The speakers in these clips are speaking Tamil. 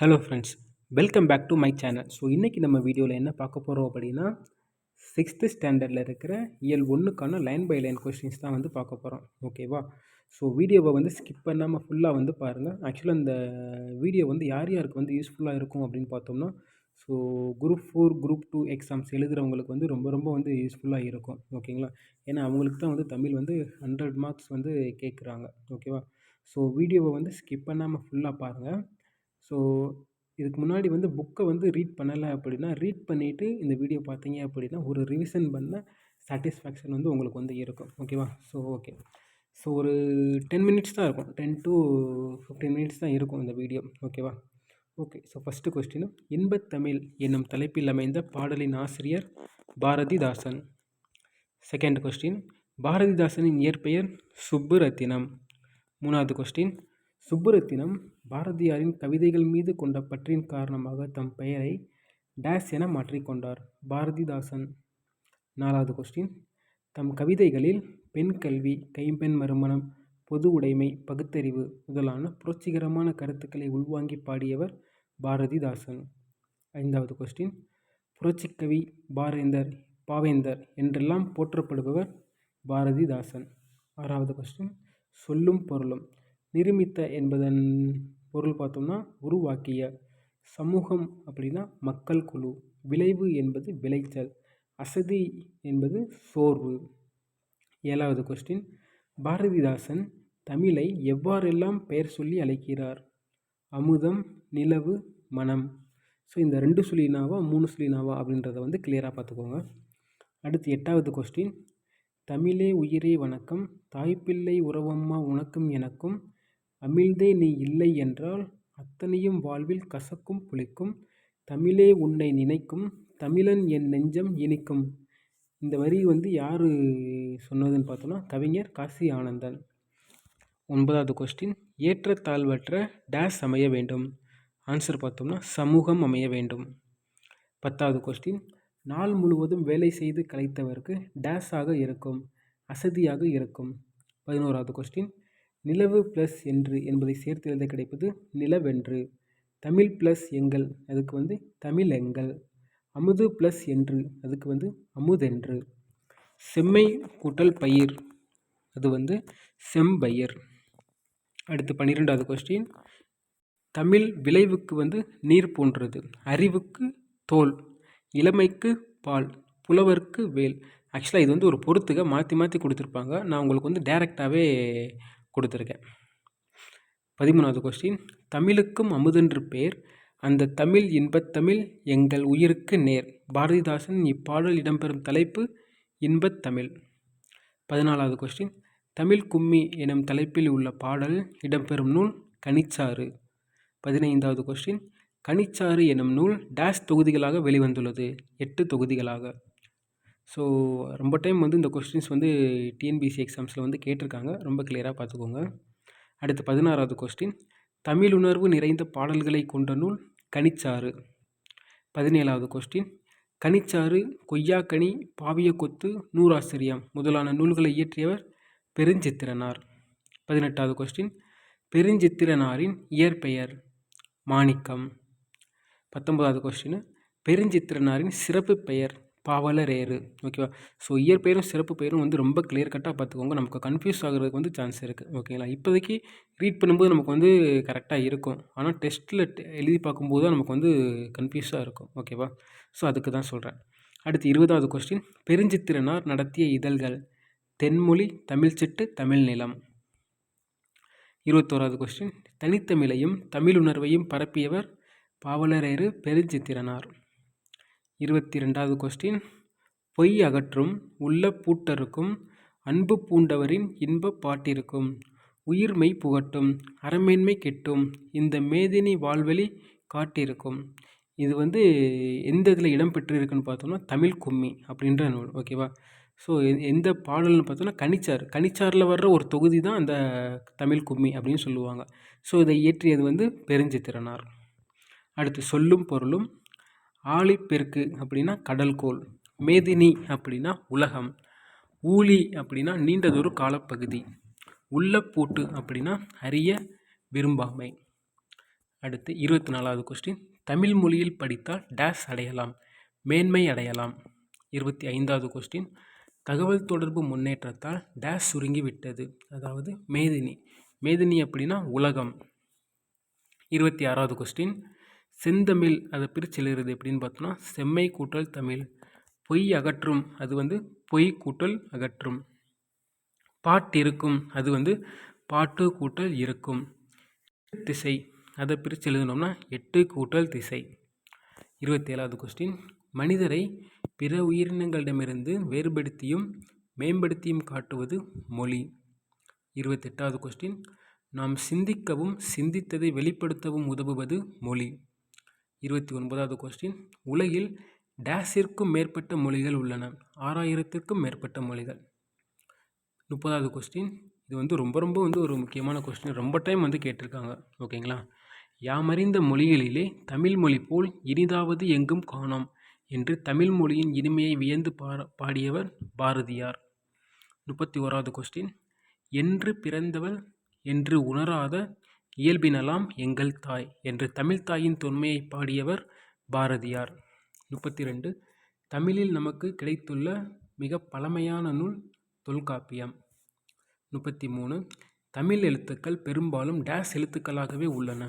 Hello friends, welcome back to my channel. So இன்றைக்கி நம்ம வீடியோவில் என்ன பார்க்க போகிறோம் அப்படின்னா, 6th ஸ்டாண்டர்டில் இருக்கிற இயல் 1க்கான லைன் பை லைன் கொஸ்டின்ஸ் தான் வந்து பார்க்க போகிறோம். ஓகேவா? ஸோ வீடியோவை வந்து ஸ்கிப் பண்ணாமல் ஃபுல்லாக வந்து பாருங்கள். ஆக்சுவலாக இந்த வீடியோ வந்து யார் யாருக்கு வந்து யூஸ்ஃபுல்லாக இருக்கும் அப்படின்னு பார்த்தோம்னா, ஸோ குரூப் 4 குரூப் 2 எக்ஸாம்ஸ் எழுதுகிறவங்களுக்கு வந்து ரொம்ப ரொம்ப வந்து யூஸ்ஃபுல்லாக இருக்கும். ஓகேங்களா? ஏன்னா அவங்களுக்கு தான் வந்து தமிழ் வந்து 100 மார்க்ஸ் வந்து கேட்குறாங்க. ஓகேவா? ஸோ வீடியோவை வந்து ஸ்கிப் பண்ணாமல் ஃபுல்லாக பாருங்கள். ஸோ இதுக்கு முன்னாடி வந்து புக்கை வந்து ரீட் பண்ணலை அப்படின்னா, ரீட் பண்ணிவிட்டு இந்த வீடியோ பார்த்தீங்க அப்படின்னா, ஒரு ரிவிஷன் பண்ண சாட்டிஸ்ஃபேக்ஷன் வந்து உங்களுக்கு வந்து இருக்கும். ஓகேவா? So okay. ஸோ ஒரு 10 மினிட்ஸ் தான் இருக்கும். 10 to 15 மினிட்ஸ் தான் இருக்கும் இந்த வீடியோ. ஓகேவா? ஓகே. ஸோ ஃபஸ்ட்டு கொஸ்டின், இன்பத்தமிழ் என்னும் தலைப்பில் அமைந்த பாடலின் ஆசிரியர் பாரதிதாசன். செகண்ட் கொஸ்டின், பாரதிதாசனின் இயற்பெயர் சுப்புரத்தினம். மூணாவது கொஸ்டின், சுப்புரத்தினம் பாரதியாரின் கவிதைகள் மீது கொண்ட பற்றின் காரணமாக தம் பெயரை டேஸ் என மாற்றிக்கொண்டார். பாரதிதாசன். நாலாவது கொஸ்டின், தம் கவிதைகளில் பெண் கல்வி, கைம்பெண் மறுமணம், பொது உடைமை, பகுத்தறிவு முதலான புரட்சிகரமான கருத்துக்களை உள்வாங்கி பாடியவர் பாரதிதாசன். ஐந்தாவது கொஸ்டின், புரட்சிக்கவி, பாவேந்தர் என்றெல்லாம் போற்றப்படுபவர் பாரதிதாசன். ஆறாவது கொஸ்டின், சொல்லும் பொருளும். நிருமித்த என்பதன் பொருள் பார்த்தோம்னா உருவாக்கிய. சமூகம் அப்படின்னா மக்கள் குழு. விளைவு என்பது விளைச்சல். அசதி என்பது சோர்வு. ஏழாவது கொஸ்டின், பாரதிதாசன் தமிழை எவ்வாறெல்லாம் பெயர் சொல்லி அழைக்கிறார்? அமுதம், நிலவு, மனம். ஸோ இந்த 2 சொல்லினாவா 3 சொல்லினாவா அப்படின்றத வந்து கிளியராக பார்த்துக்கோங்க. அடுத்து எட்டாவது கொஸ்டின், தமிழே உயிரே வணக்கம், தாய்ப்பிள்ளை உறவம்மா உனக்கும் எனக்கும், அமிழ்தே நீ இல்லை என்றால் அத்தனையும் வாழ்வில் கசக்கும் புளிக்கும், தமிழே உன்னை நினைக்கும், தமிழன் என் நெஞ்சம் இனிக்கும். இந்த வரி வந்து யார் சொன்னதுன்னு பார்த்தோன்னா கவிஞர் காசி ஆனந்தன். ஒன்பதாவது கொஸ்டின், ஏற்றத்தாழ்வற்ற டேஸ் அமைய வேண்டும். ஆன்சர் பார்த்தோம்னா சமூகம் அமைய வேண்டும். பத்தாவது கொஸ்டின், நாள் முழுவதும் வேலை செய்து களைத்தவருக்கு டேஸாக இருக்கும், அசதியாக இருக்கும். 11வது கொஸ்டின், நிலவு ப்ளஸ் என்று என்பதை சேர்த்து எழுத கிடைப்பது நிலவென்று. தமிழ் ப்ளஸ் எங்கள் அதுக்கு வந்து தமிழெங்கள். அமுது ப்ளஸ் என்று அதுக்கு வந்து அமுதென்று. செம்மை கூட்டல் பயிர் அது வந்து செம்பயிர். அடுத்து 12வது கொஸ்டின், தமிழ் விளைவுக்கு வந்து நீர் போன்றது, அறிவுக்கு தோல், இளமைக்கு பால், புலவருக்கு வேல். ஆக்சுவலாக இது வந்து ஒரு பொறுத்துக மாற்றி மாற்றி கொடுத்துருப்பாங்க. நான் உங்களுக்கு வந்து டைரெக்டாகவே கொடுத்துருக்கேன். 13வது கொஸ்டின், தமிழுக்கும் அமுதென்று பேர், அந்த தமிழ் இன்பத்தமிழ் எங்கள் உயிருக்கு நேர். பாரதிதாசன் இப்பாடல் இடம்பெறும் தலைப்பு இன்பத்தமிழ். 14வது கொஸ்டின், தமிழ் கும்மி எனும் தலைப்பில் உள்ள பாடல் இடம்பெறும் நூல் கனிச்சாறு. 15வது கொஸ்டின், கனிச்சாறு எனும் நூல் டேஸ் தொகுதிகளாக வெளிவந்துள்ளது. 8 தொகுதிகளாக. ஸோ ரொம்ப டைம் வந்து இந்த கொஸ்டின்ஸ் வந்து டிஎன்பிஎஸ்சி எக்ஸாம்ஸில் வந்து கேட்டிருக்காங்க. ரொம்ப கிளியராக பார்த்துக்கோங்க. அடுத்து 16வது கொஸ்டின், தமிழுணர்வு நிறைந்த பாடல்களை கொண்ட நூல் கனிச்சாறு. 17வது கொஸ்டின், கனிச்சாறு, கொய்யாக்கனி, பாவிய கொத்து, நூறாசிரியம் முதலான நூல்களை இயற்றியவர் பெருஞ்சித்திரனார். 18வது கொஸ்டின், பெருஞ்சித்திரனாரின் இயற்பெயர் மாணிக்கம். 19வது கொஸ்டின், பெருஞ்சித்திரனாரின் சிறப்பு பெயர் பாவலரேறு. ஓகேவா? ஸோ இயற்பெயரும் சிறப்பு பெயரும் வந்து ரொம்ப கிளியர் கட்டாக பார்த்துக்கோங்க. நமக்கு கன்ஃபியூஸ் ஆகிறதுக்கு வந்து சான்ஸ் இருக்குது. ஓகேங்களா? இப்போதைக்கு ரீட் பண்ணும்போது நமக்கு வந்து கரெக்டாக இருக்கும். ஆனால் டெஸ்ட்டில் எழுதி பார்க்கும்போது தான் நமக்கு வந்து கன்ஃபியூஸாக இருக்கும். ஓகேவா? ஸோ அதுக்கு தான் சொல்கிறேன். அடுத்து 20வது கொஸ்டின், பெருஞ்சித்திரனார் நடத்திய இதழ்கள் தென்மொழி, தமிழ்ச்சிட்டு, தமிழ் நிலம். 21வது கொஸ்டின், தனித்தமிழையும் தமிழுணர்வையும் பரப்பியவர் பாவலரேறு பெருஞ்சித்திரனார். 22வது கொஸ்டின், பொய் அகற்றும் உள்ள பூட்டருக்கும், அன்பு பூண்டவரின் இன்ப பாட்டிருக்கும், உயிர்மெய் புகட்டும், அறமேன்மை கெட்டும், இந்த மேதினி வாழ்வெளி காட்டிருக்கும். இது வந்து எந்த இதில் இடம்பெற்றிருக்குன்னு பார்த்தோம்னா தமிழ் கும்மி அப்படின்ற நூல். ஓகேவா? ஸோ எந்த பாடல்னு பார்த்தோன்னா கனிச்சாறு. கனிச்சாறில் வர்ற ஒரு தொகுதி தான் அந்த தமிழ் கும்மி அப்படின்னு சொல்லுவாங்க. ஸோ இதை இயற்றியது வந்து பெருஞ்சித்திரனார். அடுத்து சொல்லும் பொருளும். ஆழிப்பெருக்கு அப்படின்னா கடல்கோள், மேதினி அப்படின்னா உலகம், ஊழி அப்படின்னா நீண்டதொரு காலப்பகுதி, உள்ளப்பூட்டு அப்படின்னா அறிய விரும்பாமை. அடுத்து 24வது கொஸ்டின், தமிழ் மொழியில் படித்தால் டேஸ் அடையலாம், மேன்மை அடையலாம். 25வது கொஸ்டின், தகவல் தொடர்பு முன்னேற்றத்தால் டேஸ் சுருங்கி விட்டது, அதாவது மேதினி. மேதினி அப்படின்னா உலகம். 26வது கொஸ்டின், செந்தமிழ் அதை பிரித்து எழுதுறது எப்படின்னு பார்த்தோன்னா செம்மை கூட்டல் தமிழ். பொய் அகற்றும், அது பொய் கூட்டல் அகற்றும். பாட்டிருக்கும், அது பாட்டு கூட்டல் இருக்கும். திசை அதை பிரித்து எழுதணும்னா 8 கூட்டல் திசை. 27வது கொஸ்டின், மனிதரை பிற உயிரினங்களிடமிருந்து வேறுபடுத்தியும் மேம்படுத்தியும் காட்டுவது மொழி. 28வது கொஸ்டின், நாம் சிந்திக்கவும் சிந்தித்ததை வெளிப்படுத்தவும் உதவுவது மொழி. 29வது கொஸ்டின், உலகில் டேஸிற்கும் மேற்பட்ட மொழிகள் உள்ளன, 6000த்திற்கும் மேற்பட்ட மொழிகள். 30வது கொஸ்டின், இது ரொம்ப ரொம்ப ஒரு முக்கியமான கொஸ்டின், ரொம்ப டைம் கேட்டிருக்காங்க. ஓகேங்களா? யாமறிந்த மொழிகளிலே தமிழ் மொழி போல் இனிதாவது எங்கும் காணோம் என்று தமிழ் மொழியின் இனிமையை வியந்து பாடியவர் பாரதியார். 31வது கொஸ்டின், என்று பிறந்தவள் என்று உணராத இயல்பினலாம் எங்கள் தாய் என்று தமிழ் தாயின் தொன்மையை பாடியவர் பாரதியார். 32, தமிழில் நமக்கு கிடைத்துள்ள மிக பழமையான நூல் தொல்காப்பியம். 33, தமிழ் எழுத்துக்கள் பெரும்பாலும் டேஸ் எழுத்துக்களாகவே உள்ளன,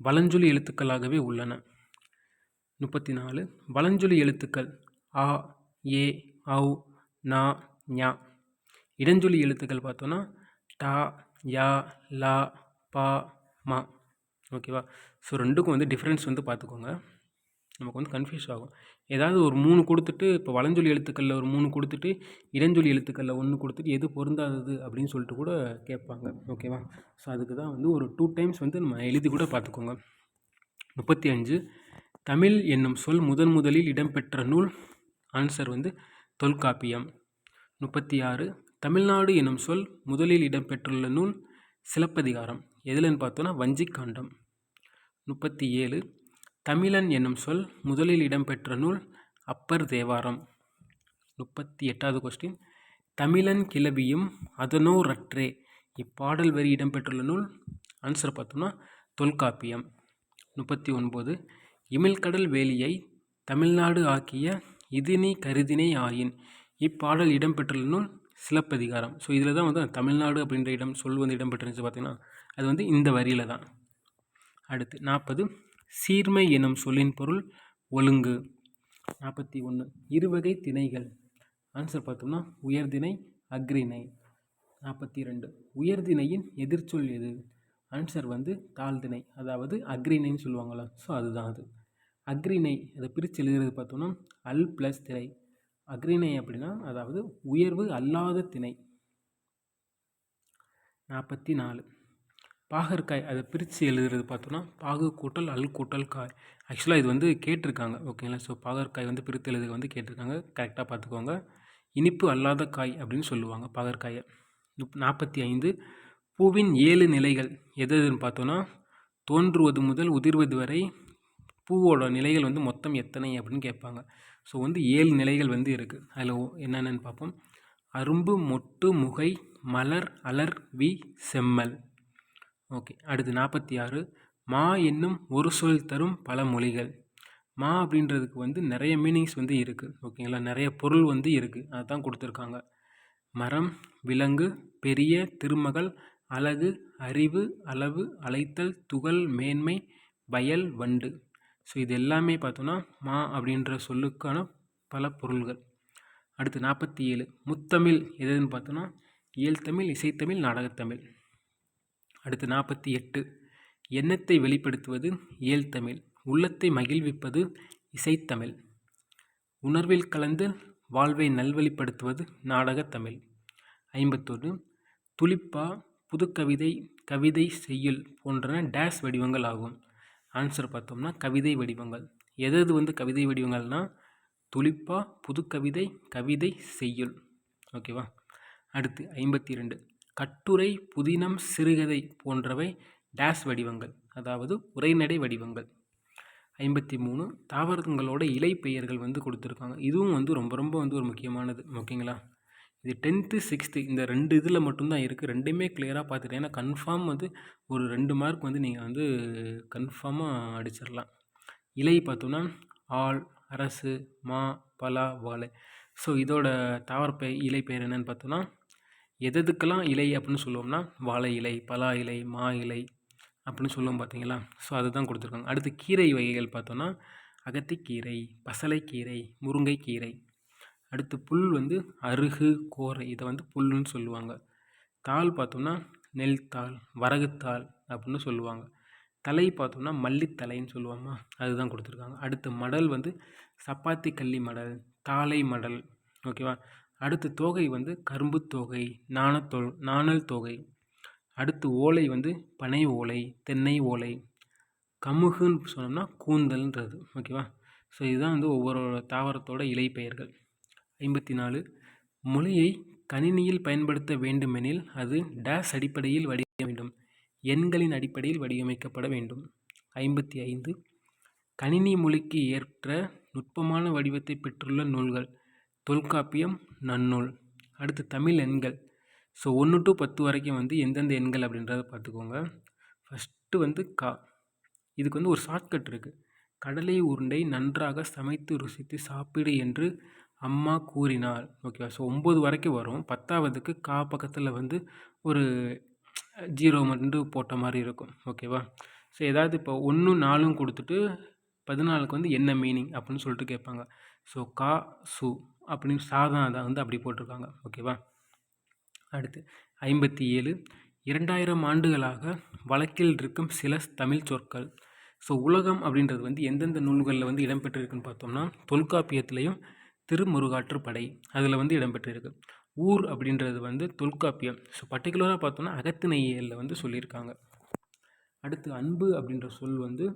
வலஞ்சொலி எழுத்துக்களாகவே உள்ளன. 34, வலஞ்சொலி எழுத்துக்கள் ஆ, ஏ, ஔ, நா, ஞா. இடஞ்சொலி எழுத்துக்கள் பார்த்தோன்னா டா, யா, லா, பா, மா. ஓகேவா? ஸோ ரெண்டுக்கும் டிஃப்ரென்ஸ் பார்த்துக்கோங்க, நமக்கு கன்ஃபியூஸ் ஆகும். ஏதாவது ஒரு 3 கொடுத்துட்டு, இப்போ வலஞ்சொலி எழுத்துக்களில் ஒரு 3 கொடுத்துட்டு இடஞ்சொலி எழுத்துக்களில் 1 கொடுத்துட்டு எது பொருந்தாதது அப்படின்னு சொல்லிட்டு கூட கேட்பாங்க. ஓகேவா? ஸோ அதுக்கு தான் ஒரு 2 டைம்ஸ் நம்ம எழுதி கூட பார்த்துக்கோங்க. 35, தமிழ் என்னும் சொல் முதலில் இடம்பெற்ற நூல். ஆன்சர் தொல்காப்பியம். 36, தமிழ்நாடு என்னும் சொல் முதலில் இடம்பெற்றுள்ள நூல் சிலப்பதிகாரம். எதுலன்னு பார்த்தோன்னா வஞ்சிக்காண்டம். 37, தமிழன் என்னும் சொல் முதலில் இடம்பெற்ற நூல் அப்பர் தேவாரம். 38வது கொஸ்டின், தமிழன் கிளவியும் அதனோரற்றே இப்பாடல் வரி இடம்பெற்றுள்ள நூல். ஆன்சர் பார்த்தோம்னா தொல்காப்பியம். 39, இமிழ்கடல் வேலியை தமிழ்நாடு ஆக்கிய இதுனி கருதினை ஆயின் இப்பாடல் இடம்பெற்றுள்ள நூல் சிலப்பதிகாரம். ஸோ இதில் தான் தமிழ்நாடு அப்படின்ற சொல் இடம்பெற்றுருந்துச்சு. பார்த்தீங்கன்னா அது இந்த வரியில் தான். அடுத்து 40, சீர்மை எனும் சொல்லின் பொருள் ஒழுங்கு. 41, இருவகை திணைகள். ஆன்சர் பார்த்தோம்னா உயர்திணை, அக்ரிணை. 42, உயர்திணையின் எதிர்ச்சொல் எது? ஆன்சர் தாழ்திணை, அதாவது அக்ரிணைன்னு சொல்லுவாங்களா, ஸோ அதுதான் அது. அக்ரிணை அதை பிரித்து எழுதுறது பார்த்தோம்னா அல் ப்ளஸ் திணை. அக்ரிணை அப்படின்னா அதாவது உயர்வு அல்லாத திணை. 44, பாகற்காய் அதை பிரித்து எழுதுறது பார்த்தோன்னா பாகு கூட்டல் அல் கூட்டல் காய். ஆக்சுவலாக இது கேட்டிருக்காங்க. ஓகேங்களா? ஸோ பாகற்காய் பிரித்து எழுதுறது கேட்டிருக்காங்க, கரெக்டாக பார்த்துக்கோங்க. இனிப்பு அல்லாத காய் அப்படின்னு சொல்லுவாங்க பாகற்காயை. 45, பூவின் 7 நிலைகள் எதுன்னு பார்த்தோன்னா தோன்றுவது முதல் உதிர்வது வரை பூவோட நிலைகள் மொத்தம் எத்தனை அப்படின்னு கேட்பாங்க. ஸோ 7 நிலைகள் இருக்குது. அதில் என்னென்னு பார்ப்போம். அரும்பு, மொட்டு, முகை, மலர், அலர், வி, செம்மல். ஓகே. அடுத்து 46, மா என்னும் ஒரு சொல் தரும் பல மொழிகள். மா அப்படின்றதுக்கு நிறைய மீனிங்ஸ் இருக்குது. ஓகேங்களா? நிறைய பொருள் இருக்குது, அதுதான் கொடுத்துருக்காங்க. மரம், விலங்கு, பெரிய, திருமகள், அழகு, அறிவு, அளவு, அழைத்தல், துகள், மேன்மை, வயல், வண்டு. ஸோ இது எல்லாமே பார்த்தோன்னா மா அப்படின்ற சொல்லுக்கான பல பொருள்கள். அடுத்து 47, முத்தமிழ் எதுன்னு பார்த்தோன்னா இயல்தமிழ், இசைத்தமிழ், நாடகத்தமிழ். அடுத்து 48, எண்ணத்தை வெளிப்படுத்துவது இயல்தமிழ், உள்ளத்தை மகிழ்விப்பது இசைத்தமிழ், உணர்வில் கலந்து வாழ்வை நல்வழிப்படுத்துவது நாடகத்தமிழ். 51, துளிப்பா, புதுக்கவிதை, கவிதை, செய்யுள் போன்றன டேஸ் வடிவங்கள் ஆகும். ஆன்சர் பார்த்தோம்னா கவிதை வடிவங்கள். எது கவிதை வடிவங்கள்னா துளிப்பா, புதுக்கவிதை, கவிதை, செய்யுள். ஓகேவா? அடுத்து 52, கட்டுரை, புதினம், சிறுகதை போன்றவை டேஸ் வடிவங்கள், அதாவது உரைநடை வடிவங்கள். 53, தாவரங்களோட இலை பெயர்கள் கொடுத்துருக்காங்க. இதுவும் ரொம்ப ரொம்ப ஒரு முக்கியமானது. ஓகேங்களா? இது 10th 6th இந்த 2 இதில் மட்டும்தான் இருக்குது. 2மே கிளியராக பார்த்துட்டேன். ஏன்னா கன்ஃபார்ம் வந்து ஒரு 2 மார்க் வந்து நீங்கள் வந்து கன்ஃபார்மாக அடிச்சிடலாம். இலை பார்த்தோம்னா ஆல், அரசு, மா, பலா, வாழை. ஸோ இதோட தாவரப்பை இலை பெயர் என்னன்னு பார்த்தோன்னா எதுக்கெல்லாம் இலை அப்படின்னு சொல்லுவோம்னா வாழை இலை, பலா இலை, மா இலை அப்படின்னு சொல்லுவோம் பார்த்தீங்களா. ஸோ அதுதான் கொடுத்துருக்காங்க. அடுத்து கீரை வகைகள் பார்த்தோன்னா அகத்திக்கீரை, பசலைக்கீரை, முருங்கைக்கீரை. அடுத்து புல் வந்து அருகு, கோரை, இதை வந்து புல்லுன்னு சொல்லுவாங்க. தாள் பார்த்தோம்னா நெல் தாள், வரகுத்தாள் அப்படின்னு சொல்லுவாங்க. தலை பார்த்தோம்னா மல்லித்தலைன்னு சொல்லுவாமா, அதுதான் கொடுத்துருக்காங்க. அடுத்து மடல் வந்து சப்பாத்தி கள்ளி மடல், தாளை மடல். ஓகேவா. அடுத்து தோகை வந்து கரும்பு தோகை, நாணல் தோகை. அடுத்து ஓலை வந்து பனை ஓலை, தென்னை ஓலை. கமுகுன்னு சொன்னோம்னா கூந்தல்ன்றது. ஓகேவா. ஸோ இதுதான் வந்து ஒவ்வொரு தாவரத்தோட இலை பெயர்கள். 54 மொழியை கணினியில் பயன்படுத்த வேண்டுமெனில் அது டேஸ் அடிப்படையில் வடிவமைக்க வேண்டும், எண்களின் அடிப்படையில் வடிவமைக்கப்பட வேண்டும். 55 கணினி மொழிக்கு ஏற்ற நுட்பமான வடிவத்தை பெற்றுள்ள நூல்கள் தொல்காப்பியம், நன்னூல். அடுத்து தமிழ் எண்கள். ஸோ 1 to 10 வரைக்கும் வந்து எந்தெந்த எண்கள் அப்படின்றத பார்த்துக்கோங்க. ஃபஸ்ட்டு வந்து கா. இதுக்கு வந்து ஒரு ஷார்ட்கட் இருக்குது. கடலை உருண்டை நன்றாக சமைத்து ருசித்து சாப்பிடு என்று அம்மா கூறினாள். ஓகேவா. ஸோ 9 வரைக்கும் வரும். 10ஆவதுக்கு கா பக்கத்தில் வந்து ஒரு 0 மட்டும் போட்ட மாதிரி இருக்கும். ஓகேவா. ஸோ ஏதாவது இப்போ 1 4 கொடுத்துட்டு 14க்கு வந்து என்ன மீனிங் அப்படின்னு சொல்லிட்டு கேட்பாங்க. ஸோ கா சு அப்படின்னு சாதம் அதை வந்து அப்படி போட்டிருக்காங்க. ஓகேவா. அடுத்து 57 2000 ஆண்டுகளாக வழக்கில் இருக்கும் சில தமிழ் சொற்கள். ஸோ உலகம் அப்படின்றது வந்து எந்தெந்த நூல்களில் வந்து இடம்பெற்றிருக்குன்னு பார்த்தோம்னா தொல்காப்பியத்துலேயும் திருமுருகாற்றுப்படை அதில் வந்து இடம்பெற்றிருக்கு. ஊர் அப்படின்றது வந்து தொல்காப்பியம். ஸோ பர்டிகுலராக பார்த்தோம்னா அகத்திணையியலில் வந்து சொல்லியிருக்காங்க. அடுத்து அன்பு அப்படின்ற சொல் வந்து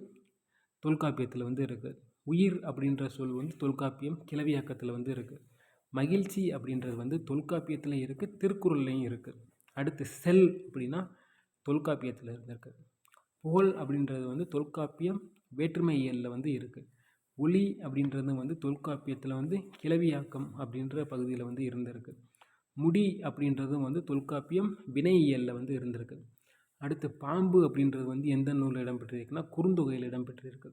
தொல்காப்பியத்தில் வந்து இருக்குது. உயிர் அப்படின்ற சொல் வந்து தொல்காப்பியம் கிளவியாக்கத்தில் வந்து இருக்குது. மகிழ்ச்சி அப்படின்றது வந்து தொல்காப்பியத்தில் இருக்குது, திருக்குறள்லையும் இருக்குது. அடுத்து செல் அப்படின்னா தொல்காப்பியத்தில் இருந்திருக்கு. புகழ் அப்படின்றது வந்து தொல்காப்பியம் வேற்றுமையியலில் வந்து இருக்குது. ஒளி அப்படின்றது வந்து தொல்காப்பியத்தில் வந்து கிளவியாக்கம் அப்படின்ற பகுதியில் வந்து இருந்திருக்கு. முடி அப்படின்றதும் வந்து தொல்காப்பியம் வினையியலில் வந்து இருந்திருக்கு. அடுத்து பாம்பு அப்படின்றது வந்து எந்த நூலில் இடம்பெற்றிருக்குன்னா குறுந்தொகையில் இடம்பெற்றிருக்கு.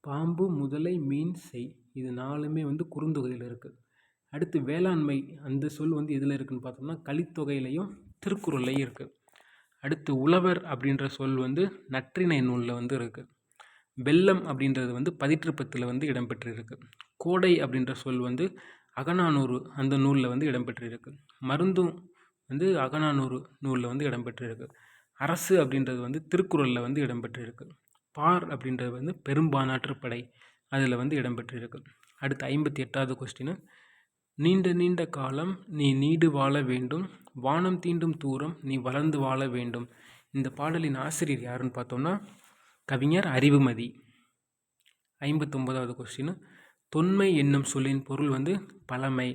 பாம்பு, முதலை, மீன், செய் இது 4மே வந்து குறுந்தொகையில் இருக்குது. அடுத்து வேளாண்மை அந்த சொல் வந்து எதில் இருக்குதுன்னு பார்த்தோம்னா கலித்தொகையிலையும் திருக்குறள்லையும் இருக்குது. அடுத்து உழவர் அப்படின்ற சொல் வந்து நற்றிணை நூலில் வந்து இருக்குது. வெள்ளம் அப்படின்றது வந்து பதிற்றுப்பத்தில் வந்து இடம்பெற்றிருக்கு. கோடை அப்படின்ற சொல் வந்து அகநானூறு அந்த நூலில் வந்து இடம்பெற்றிருக்கு. மருந்தும் வந்து அகநானூறு நூலில் வந்து இடம்பெற்றிருக்கு. அரசு அப்படின்றது வந்து திருக்குறளில் வந்து இடம்பெற்றிருக்கு. பார் அப்படின்றது வந்து பெரும்பானாற்றுப்படை அதில் வந்து இடம்பெற்றிருக்கு. அடுத்து 58வது கொஸ்டின். நீண்ட நீண்ட காலம் நீ நீடு வாழ வேண்டும், வானம் தீண்டும் தூரம் நீ வளர்ந்து வாழ வேண்டும். இந்த பாடலின் ஆசிரியர் யாருன்னு பார்த்தோம்னா கவிஞர் அறிவுமதி. 59வது கொஸ்டின். தொன்மை என்னும் சொல்லின் பொருள் வந்து பழமை.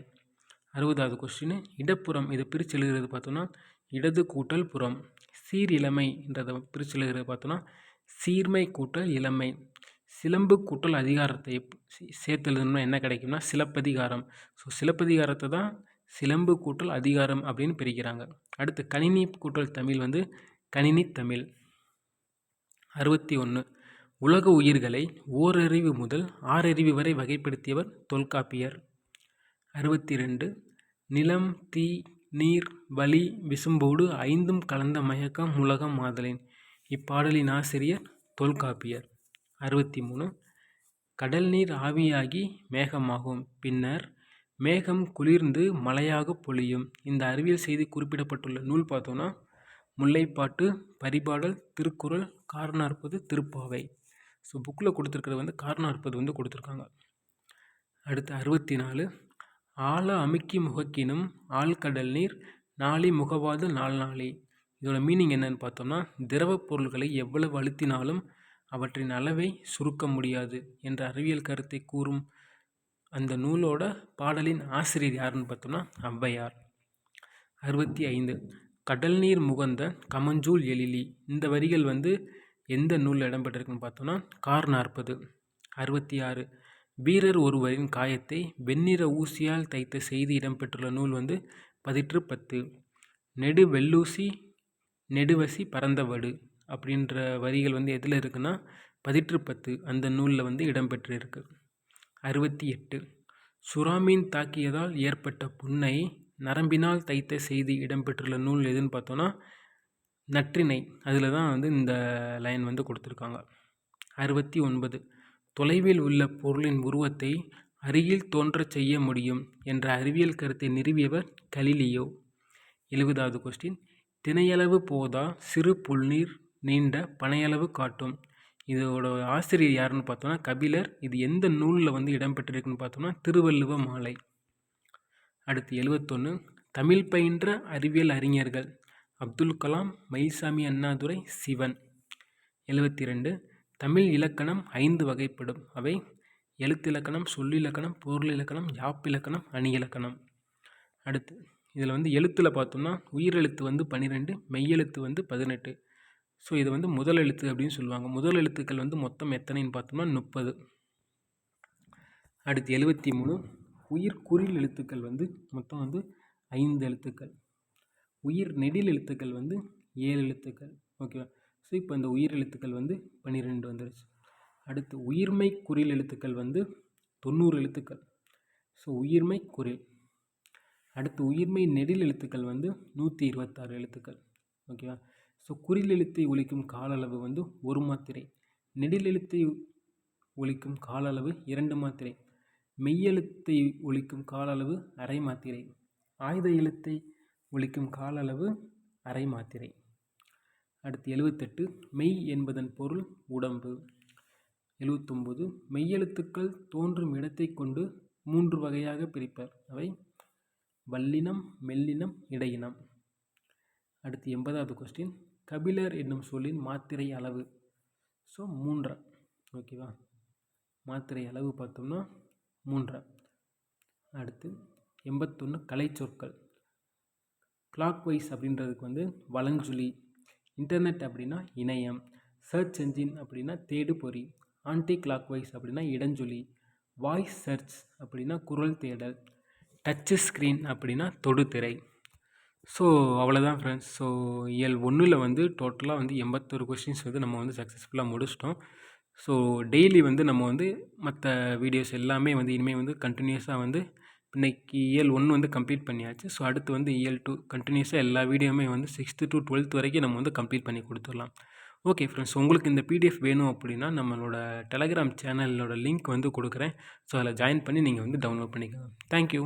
60வது கொஸ்டின். இடப்புறம் இதை பிரித்து எழுதுறது பார்த்தோன்னா இடது கூட்டல் புறம். சீர் இளமைன்றதை பிரித்து எழுதுறது பார்த்தோன்னா சீர்மை கூட்டல் இளமை. சிலம்பு கூட்டல் அதிகாரத்தை சேர்த்து எழுதணும்னா என்ன கிடைக்கும்னா சிலப்பதிகாரம். ஸோ சிலப்பதிகாரத்தை தான் சிலம்பு கூட்டல் அதிகாரம் அப்படின்னு பிரிக்கிறாங்க. அடுத்து கணினி கூட்டல் தமிழ் வந்து கணினி தமிழ். 61 உலக உயிர்களை ஓரறிவு முதல் 6 அறிவு வரை வகைப்படுத்தியவர் தொல்காப்பியர். 62 நிலம், தீ, நீர், வளி, விசும்போடு 5ம் கலந்த மயக்கம் உலகம் ஆதலின். இப்பாடலின் ஆசிரியர் தொல்காப்பியர். 63 கடல் நீர் ஆவியாகி மேகமாகும், பின்னர் மேகம் குளிர்ந்து மழையாக பொழியும். இந்த அறிவியல் செய்தி குறிப்பிடப்பட்டுள்ள நூல் பார்த்தோன்னா முல்லைப்பாட்டு, பரிபாடல், திருக்குறள், காரணாற்பது, திருப்பாவை. ஸோ புக்கில் கொடுத்துருக்கிறது வந்து காரணாற்பது வந்து கொடுத்துருக்காங்க. அடுத்து 64 ஆழ அமுக்கி முகக்கினும் ஆழ்கடல் நீர் நாளி முகவாது நாளி. இதோட மீனிங் என்னன்னு பார்த்தோம்னா திரவ பொருள்களை எவ்வளவு அழுத்தினாலும் அவற்றின் அளவை சுருக்க முடியாது என்ற அறிவியல் கருத்தை கூறும் அந்த நூலோட பாடலின் ஆசிரியர் யாருன்னு பார்த்தோம்னா ஔவையார். 65 கடல் நீர் முகந்த கமஞ்சூல் எழிலி. இந்த வரிகள் வந்து எந்த நூலில் இடம்பெற்றிருக்குன்னு பார்த்தோம்னா காரணாற்பது. 66 வீரர் ஒருவரின் காயத்தை வெண்ணிற ஊசியால் தைத்த செய்தி இடம்பெற்றுள்ள நூல் வந்து பதிற்று 10. நெடு வெள்ளூசி நெடுவசி பரந்தவடு அப்படின்ற வரிகள் வந்து எதில் இருக்குன்னா பதிற்று 10 அந்த நூலில் வந்து இடம்பெற்றிருக்கு. 68. சுறாமீன் தாக்கியதால் ஏற்பட்ட புண்ணை நரம்பினால் தைத்த செய்தி இடம்பெற்றுள்ள நூல் எதுன்னு பார்த்தோன்னா நற்றிணை. அதில் தான் வந்து இந்த லைன் வந்து கொடுத்துருக்காங்க. 69. தொலைவில் உள்ள பொருளின் உருவத்தை அருகில் தோன்றச் செய்ய முடியும் என்ற அறிவியல் கருத்தை நிறுவியவர் கலீலியோ. 70வது கொஸ்டின். திணையளவு போதா சிறு புல்நீர் நீண்ட பனையளவு காட்டும். இதோட ஆசிரியர் யாருன்னு பார்த்தோம்னா கபிலர். இது எந்த நூலில் வந்து இடம்பெற்றிருக்குன்னு பார்த்தோம்னா திருவள்ளுவ மாலை. அடுத்து 71. தமிழ் பயின்ற அறிவியல் அறிஞர்கள் அப்துல் கலாம், மயில்சாமி அண்ணாதுரை, சிவன். 72. தமிழ் இலக்கணம் 5 வகைப்படும். அவை எழுத்திலக்கணம், சொல்லிலக்கணம், பொருளிலக்கணம், யாப்பிலக்கணம், அணியிலக்கணம். அடுத்து இதில் வந்து எழுத்தில் பார்த்தோம்னா உயிரெழுத்து வந்து 12, மெய்யெழுத்து வந்து 18. ஸோ இது வந்து முதல் எழுத்து அப்படின்னு சொல்லுவாங்க. முதல் எழுத்துக்கள் வந்து மொத்தம் எத்தனைன்னு பார்த்தோம்னா 30. அடுத்து 73. உயிர் குறில் எழுத்துக்கள் வந்து மொத்தம் வந்து 5 எழுத்துக்கள். உயிர் நெடில் எழுத்துக்கள் வந்து 7 எழுத்துக்கள். ஓகேவா? ஸோ இப்போ இந்த உயிர் எழுத்துக்கள் வந்து 12 வந்துருச்சு. அடுத்து உயிர்மை குறில் எழுத்துக்கள் வந்து 90 எழுத்துக்கள். ஸோ உயிர்மை குறில். அடுத்து உயிர்மை நெடில் எழுத்துக்கள் வந்து 126 எழுத்துக்கள். ஓகேவா? ஸோ குறில் எழுத்தை ஒலிக்கும் கால அளவு வந்து 1 மாத்திரை. நெடில் எழுத்தை ஒலிக்கும் கால அளவு 2 மாத்திரை. மெய்யெழுத்தை ஒலிக்கும் கால அளவு அரை மாத்திரை. ஆயுத எழுத்தை ஒலிக்கும் கால அளவு அரை மாத்திரை. அடுத்து 78. மெய் என்பதன் பொருள் உடம்பு. 79. மெய்யெழுத்துக்கள் தோன்றும் இடத்தை கொண்டு 3 வகையாக பிரிப்பர். அவை வல்லினம், மெல்லினம், இடையினம். அடுத்து 80வது கொஸ்டின். கபிலர் என்னும் சொல்லின் மாத்திரை அளவு. ஸோ 3. ஓகேவா? மாத்திரை அளவு பார்த்தோம்னா 3. அடுத்து 81. கலை சொற்கள். கிளாக் வைஸ் அப்படின்றதுக்கு வந்து வலஞ்சுழி. இன்டர்நெட் அப்படின்னா இணையம். சர்ச் என்ஜின் அப்படின்னா தேடு பொறி. ஆன்டி கிளாக் வைஸ் அப்படின்னா இடஞ்சுழி. வாய்ஸ் சர்ச் அப்படின்னா குரல் தேடல். டச்சு ஸ்க்ரீன் அப்படின்னா தொடுதிரை. ஸோ அவ்வளோதான் ஃப்ரெண்ட்ஸ். ஸோ இயல் 1ல் வந்து டோட்டலாக வந்து 81 கொஸ்டின்ஸ் வந்து நம்ம வந்து சக்ஸஸ்ஃபுல்லாக முடிச்சிட்டோம். ஸோ டெய்லி வந்து நம்ம வந்து மற்ற வீடியோஸ் எல்லாமே வந்து இனிமேல் வந்து கண்டினியூஸாக வந்து இன்றைக்கி இயல் 1 வந்து கம்ப்ளீட் பண்ணியாச்சு. ஸோ அடுத்து வந்து இயல் 2 கண்டினியூஸாக எல்லா வீடியோவுமே வந்து 6th to 12th வரைக்கும் நம்ம வந்து கம்ப்ளீட் பண்ணி கொடுத்துடலாம். ஓகே ஃப்ரெண்ட்ஸ், உங்களுக்கு இந்த பிடிஎஃப் வேணும் அப்படின்னா நம்மளோட டெலகிராம் சேனலோட லிங்க் வந்து கொடுக்குறேன். ஸோ அதில் ஜாயின் பண்ணி நீங்கள் வந்து டவுன்லோட் பண்ணிக்கலாம். தேங்க்யூ.